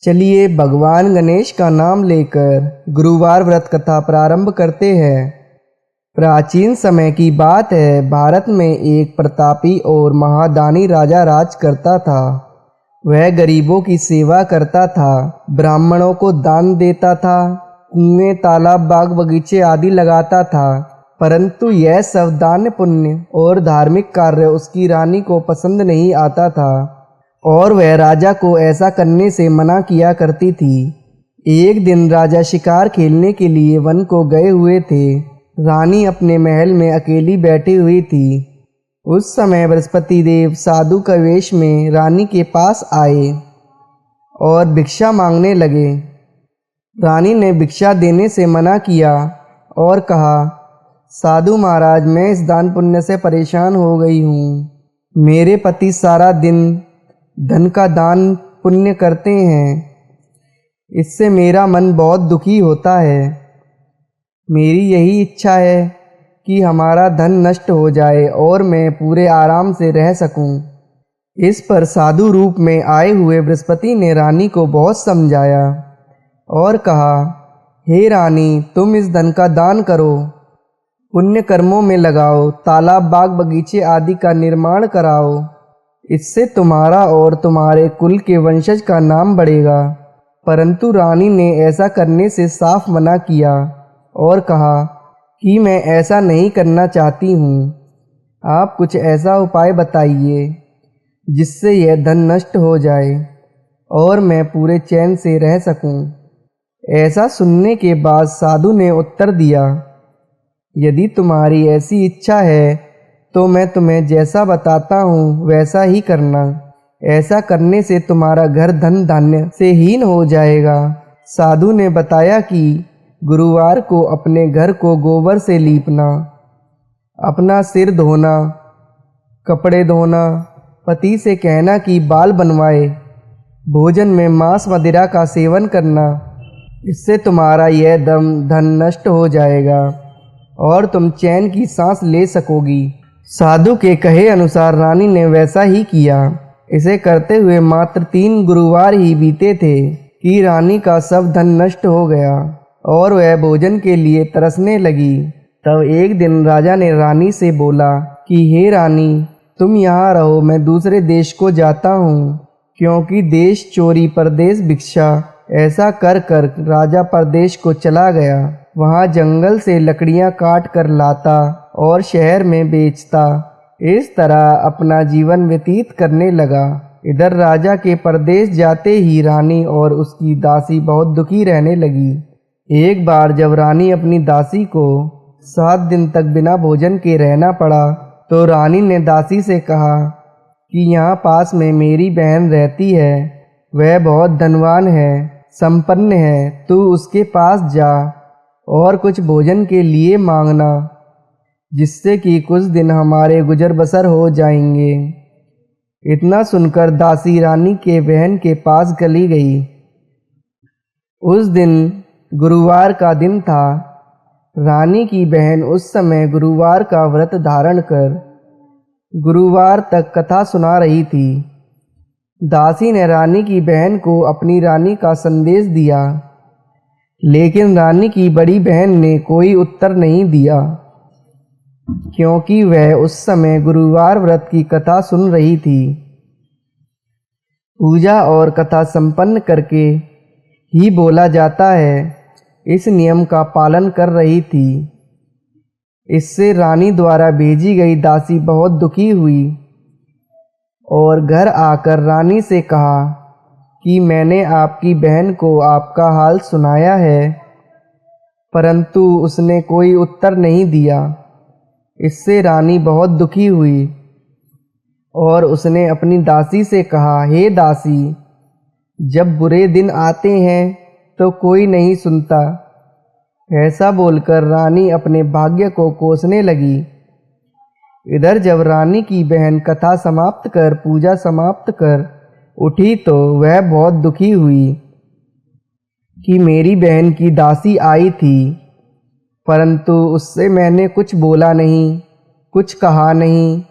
चलिए भगवान गणेश का नाम लेकर गुरुवार व्रत कथा प्रारंभ करते हैं। प्राचीन समय की बात है। भारत में एक प्रतापी और महादानी राजा राज करता था। वह गरीबों की सेवा करता था, ब्राह्मणों को दान देता था, कुएं, तालाब, बाग बगीचे आदि लगाता था। परंतु यह सब दान, पुण्य और धार्मिक कार्य उसकी रानी को पसंद नहीं आता था और वह राजा को ऐसा करने से मना किया करती थी। एक दिन राजा शिकार खेलने के लिए वन को गए हुए थे। रानी अपने महल में अकेली बैठी हुई थी। उस समय बृहस्पति देव साधु के वेश में रानी के पास आए और भिक्षा मांगने लगे। रानी ने भिक्षा देने से मना किया और कहा, साधु महाराज, मैं इस दान पुण्य से परेशान हो गई हूँ। मेरे पति सारा दिन धन का दान पुण्य करते हैं, इससे मेरा मन बहुत दुखी होता है। मेरी यही इच्छा है कि हमारा धन नष्ट हो जाए और मैं पूरे आराम से रह सकूं। इस पर साधु रूप में आए हुए बृहस्पति ने रानी को बहुत समझाया और कहा, हे रानी, तुम इस धन का दान करो, पुण्य कर्मों में लगाओ, तालाब, बाग बगीचे आदि का निर्माण कराओ। इससे तुम्हारा और तुम्हारे कुल के वंशज का नाम बढ़ेगा। परंतु रानी ने ऐसा करने से साफ मना किया और कहा कि मैं ऐसा नहीं करना चाहती हूँ। आप कुछ ऐसा उपाय बताइए जिससे यह धन नष्ट हो जाए और मैं पूरे चैन से रह सकूं। ऐसा सुनने के बाद साधु ने उत्तर दिया, यदि तुम्हारी ऐसी इच्छा है तो मैं तुम्हें जैसा बताता हूँ वैसा ही करना। ऐसा करने से तुम्हारा घर धन धान्य से हीन हो जाएगा। साधु ने बताया कि गुरुवार को अपने घर को गोबर से लीपना, अपना सिर धोना, कपड़े धोना, पति से कहना कि बाल बनवाए, भोजन में मांस मदिरा का सेवन करना। इससे तुम्हारा यह धन नष्ट हो जाएगा और तुम चैन की सांस ले सकोगी। साधु के कहे अनुसार रानी ने वैसा ही किया। इसे करते हुए मात्र 3 गुरुवार ही बीते थे कि रानी का सब धन नष्ट हो गया और वह भोजन के लिए तरसने लगी। तब एक दिन राजा ने रानी से बोला कि हे रानी, तुम यहाँ रहो, मैं दूसरे देश को जाता हूँ। क्योंकि देश चोरी परदेश भिक्षा, ऐसा कर कर राजा परदेश को चला गया। वहाँ जंगल से लकड़ियाँ काट कर लाता और शहर में बेचता। इस तरह अपना जीवन व्यतीत करने लगा। इधर राजा के परदेश जाते ही रानी और उसकी दासी बहुत दुखी रहने लगी। एक बार जब रानी अपनी दासी को 7 दिन तक बिना भोजन के रहना पड़ा तो रानी ने दासी से कहा कि यहाँ पास में मेरी बहन रहती है, वह बहुत धनवान है, संपन्न है, तू उसके पास जा और कुछ भोजन के लिए मांगना, जिससे कि कुछ दिन हमारे गुजर बसर हो जाएंगे। इतना सुनकर दासी रानी के बहन के पास चली गई। उस दिन गुरुवार का दिन था। रानी की बहन उस समय गुरुवार का व्रत धारण कर गुरुवार तक कथा सुना रही थी। दासी ने रानी की बहन को अपनी रानी का संदेश दिया, लेकिन रानी की बड़ी बहन ने कोई उत्तर नहीं दिया, क्योंकि वह उस समय गुरुवार व्रत की कथा सुन रही थी। पूजा और कथा संपन्न करके ही बोला जाता है, इस नियम का पालन कर रही थी। इससे रानी द्वारा भेजी गई दासी बहुत दुखी हुई और घर आकर रानी से कहा कि मैंने आपकी बहन को आपका हाल सुनाया है, परंतु उसने कोई उत्तर नहीं दिया। इससे रानी बहुत दुखी हुई और उसने अपनी दासी से कहा, हे दासी, जब बुरे दिन आते हैं तो कोई नहीं सुनता। ऐसा बोलकर रानी अपने भाग्य को कोसने लगी। इधर जब रानी की बहन कथा समाप्त कर पूजा समाप्त कर उठी तो वह बहुत दुखी हुई कि मेरी बहन की दासी आई थी, परंतु उससे मैंने कुछ बोला नहीं, कुछ कहा नहीं।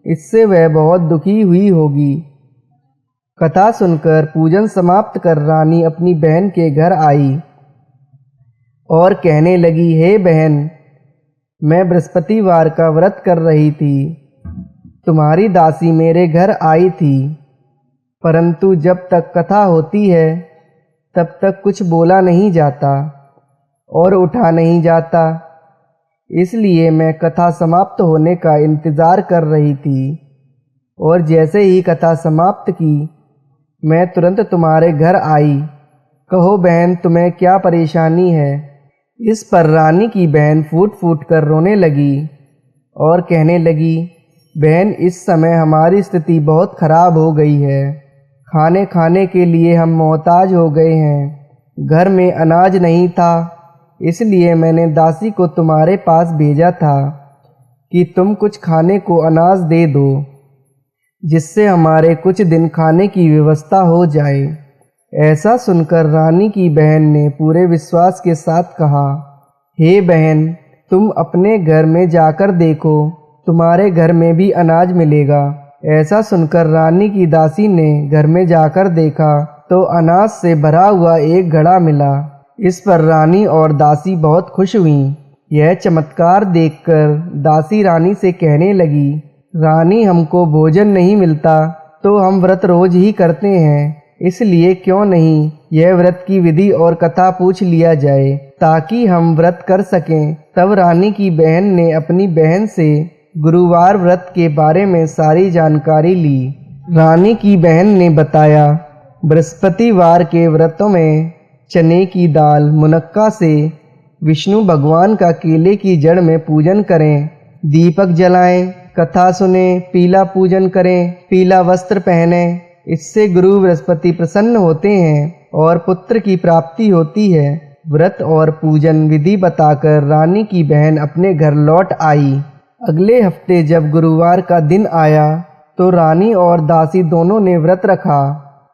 इससे वह बहुत दुखी हुई होगी। कथा सुनकर पूजन समाप्त कर रानी अपनी बहन के घर आई और कहने लगी, हे बहन, मैं बृहस्पतिवार का व्रत कर रही थी। तुम्हारी दासी मेरे घर आई थी, परंतु जब तक कथा होती है तब तक कुछ बोला नहीं जाता और उठा नहीं जाता, इसलिए मैं कथा समाप्त होने का इंतज़ार कर रही थी और जैसे ही कथा समाप्त की मैं तुरंत तुम्हारे घर आई। कहो बहन, तुम्हें क्या परेशानी है? इस पर रानी की बहन फूट फूट कर रोने लगी और कहने लगी, बहन, इस समय हमारी स्थिति बहुत खराब हो गई है। खाने खाने के लिए हम मोहताज हो गए हैं। घर में अनाज नहीं था, इसलिए मैंने दासी को तुम्हारे पास भेजा था कि तुम कुछ खाने को अनाज दे दो, जिससे हमारे कुछ दिन खाने की व्यवस्था हो जाए। ऐसा सुनकर रानी की बहन ने पूरे विश्वास के साथ कहा, हे बहन, तुम अपने घर में जाकर देखो, तुम्हारे घर में भी अनाज मिलेगा। ऐसा सुनकर रानी की दासी ने घर में जाकर देखा तो अनाज से भरा हुआ एक घड़ा मिला। इस पर रानी और दासी बहुत खुश हुईं। यह चमत्कार देखकर दासी रानी से कहने लगी, रानी, हमको भोजन नहीं मिलता तो हम व्रत रोज ही करते हैं, इसलिए क्यों नहीं यह व्रत की विधि और कथा पूछ लिया जाए ताकि हम व्रत कर सकें। तब रानी की बहन ने अपनी बहन से गुरुवार व्रत के बारे में सारी जानकारी ली। रानी की बहन ने बताया, बृहस्पतिवार के व्रतों में चने की दाल, मुनक्का से विष्णु भगवान का केले की जड़ में पूजन करें, दीपक जलाएं, कथा सुने, पीला पूजन करें, पीला वस्त्र पहने। इससे गुरु बृहस्पति प्रसन्न होते हैं और पुत्र की प्राप्ति होती है। व्रत और पूजन विधि बताकर रानी की बहन अपने घर लौट आई। अगले हफ्ते जब गुरुवार का दिन आया तो रानी और दासी दोनों ने व्रत रखा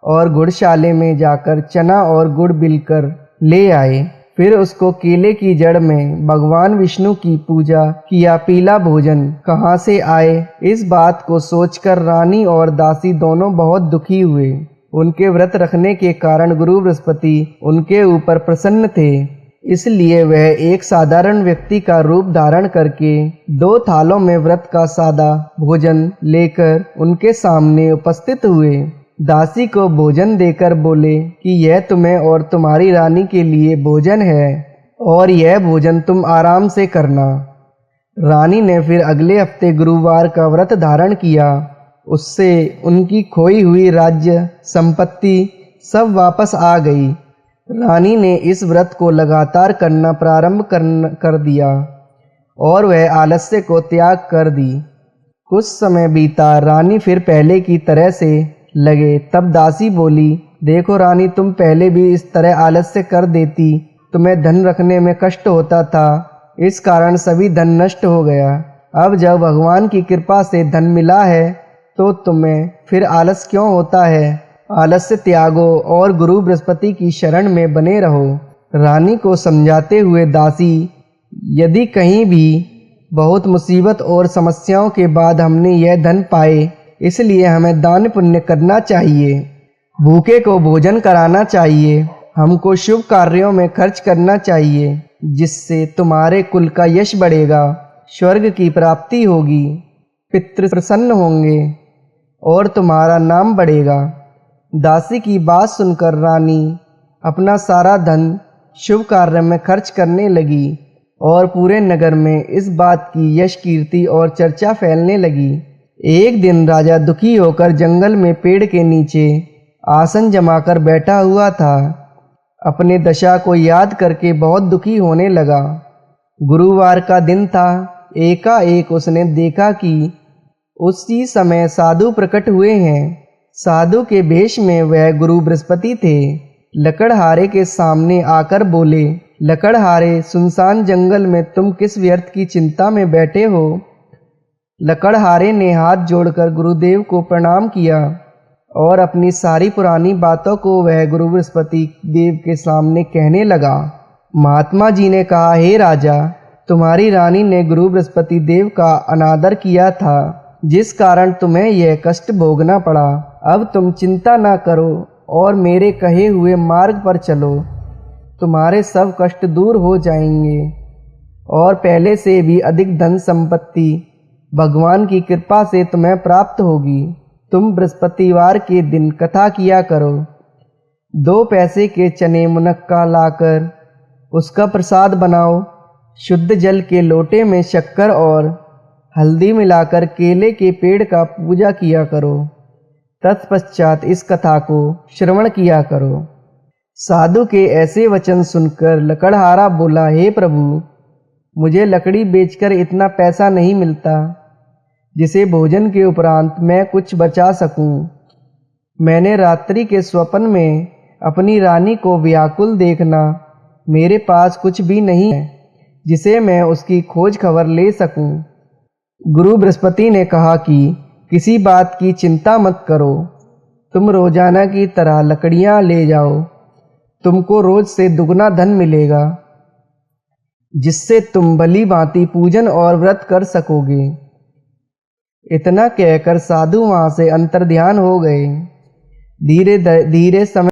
और गुड़शाले में जाकर चना और गुड़ बिलकर ले आए। फिर उसको केले की जड़ में भगवान विष्णु की पूजा किया। पीला भोजन कहाँ से आए, इस बात को सोचकर रानी और दासी दोनों बहुत दुखी हुए। उनके व्रत रखने के कारण गुरु बृहस्पति उनके ऊपर प्रसन्न थे, इसलिए वह एक साधारण व्यक्ति का रूप धारण करके 2 थालों में व्रत का सादा भोजन लेकर उनके सामने उपस्थित हुए। दासी को भोजन देकर बोले कि यह तुम्हें और तुम्हारी रानी के लिए भोजन है और यह भोजन तुम आराम से करना। रानी ने फिर अगले हफ्ते गुरुवार का व्रत धारण किया। उससे उनकी खोई हुई राज्य संपत्ति सब वापस आ गई। रानी ने इस व्रत को लगातार करना प्रारंभ कर दिया और वह आलस्य को त्याग कर दी। कुछ समय बीता, रानी फिर पहले की तरह से लगे। तब दासी बोली, देखो रानी, तुम पहले भी इस तरह आलस्य कर देती, तुम्हें धन रखने में कष्ट होता था, इस कारण सभी धन नष्ट हो गया। अब जब भगवान की कृपा से धन मिला है तो तुम्हें फिर आलस क्यों होता है? आलस्य त्यागो और गुरु बृहस्पति की शरण में बने रहो। रानी को समझाते हुए दासी, यदि कहीं भी बहुत मुसीबत और समस्याओं के बाद हमने यह धन पाए, इसलिए हमें दान पुण्य करना चाहिए, भूखे को भोजन कराना चाहिए, हमको शुभ कार्यों में खर्च करना चाहिए, जिससे तुम्हारे कुल का यश बढ़ेगा, स्वर्ग की प्राप्ति होगी, पितृ प्रसन्न होंगे और तुम्हारा नाम बढ़ेगा। दासी की बात सुनकर रानी अपना सारा धन शुभ कार्य में खर्च करने लगी और पूरे नगर में इस बात की यश कीर्ति और चर्चा फैलने लगी। एक दिन राजा दुखी होकर जंगल में पेड़ के नीचे आसन जमाकर बैठा हुआ था। अपने दशा को याद करके बहुत दुखी होने लगा। गुरुवार का दिन था। एकाएक उसने देखा कि उसी समय साधु प्रकट हुए हैं। साधु के वेश में वह गुरु बृहस्पति थे। लकड़हारे के सामने आकर बोले, लकड़हारे, सुनसान जंगल में तुम किस व्यर्थ की चिंता में बैठे हो? लकड़हारे ने हाथ जोड़कर गुरुदेव को प्रणाम किया और अपनी सारी पुरानी बातों को वह गुरु बृहस्पति देव के सामने कहने लगा। महात्मा जी ने कहा, हे राजा, तुम्हारी रानी ने गुरु बृहस्पति देव का अनादर किया था, जिस कारण तुम्हें यह कष्ट भोगना पड़ा। अब तुम चिंता न करो और मेरे कहे हुए मार्ग पर चलो, तुम्हारे सब कष्ट दूर हो जाएंगे और पहले से भी अधिक धन संपत्ति भगवान की कृपा से तुम्हें प्राप्त होगी। तुम बृहस्पतिवार के दिन कथा किया करो। 2 पैसे के चने मुनक्का लाकर उसका प्रसाद बनाओ। शुद्ध जल के लोटे में शक्कर और हल्दी मिलाकर केले के पेड़ का पूजा किया करो। तत्पश्चात इस कथा को श्रवण किया करो। साधु के ऐसे वचन सुनकर लकड़हारा बोला, हे प्रभु, मुझे लकड़ी बेचकर इतना पैसा नहीं मिलता जिसे भोजन के उपरांत मैं कुछ बचा सकूं। मैंने रात्रि के स्वप्न में अपनी रानी को व्याकुल देखना, मेरे पास कुछ भी नहीं है जिसे मैं उसकी खोज खबर ले सकूं। गुरु बृहस्पति ने कहा कि किसी बात की चिंता मत करो, तुम रोजाना की तरह लकड़ियां ले जाओ, तुमको रोज से दुगना धन मिलेगा जिससे तुम भली भांति पूजन और व्रत कर सकोगे। इतना कहकर साधु वहां से अंतर्ध्यान हो गए। धीरे धीरे समय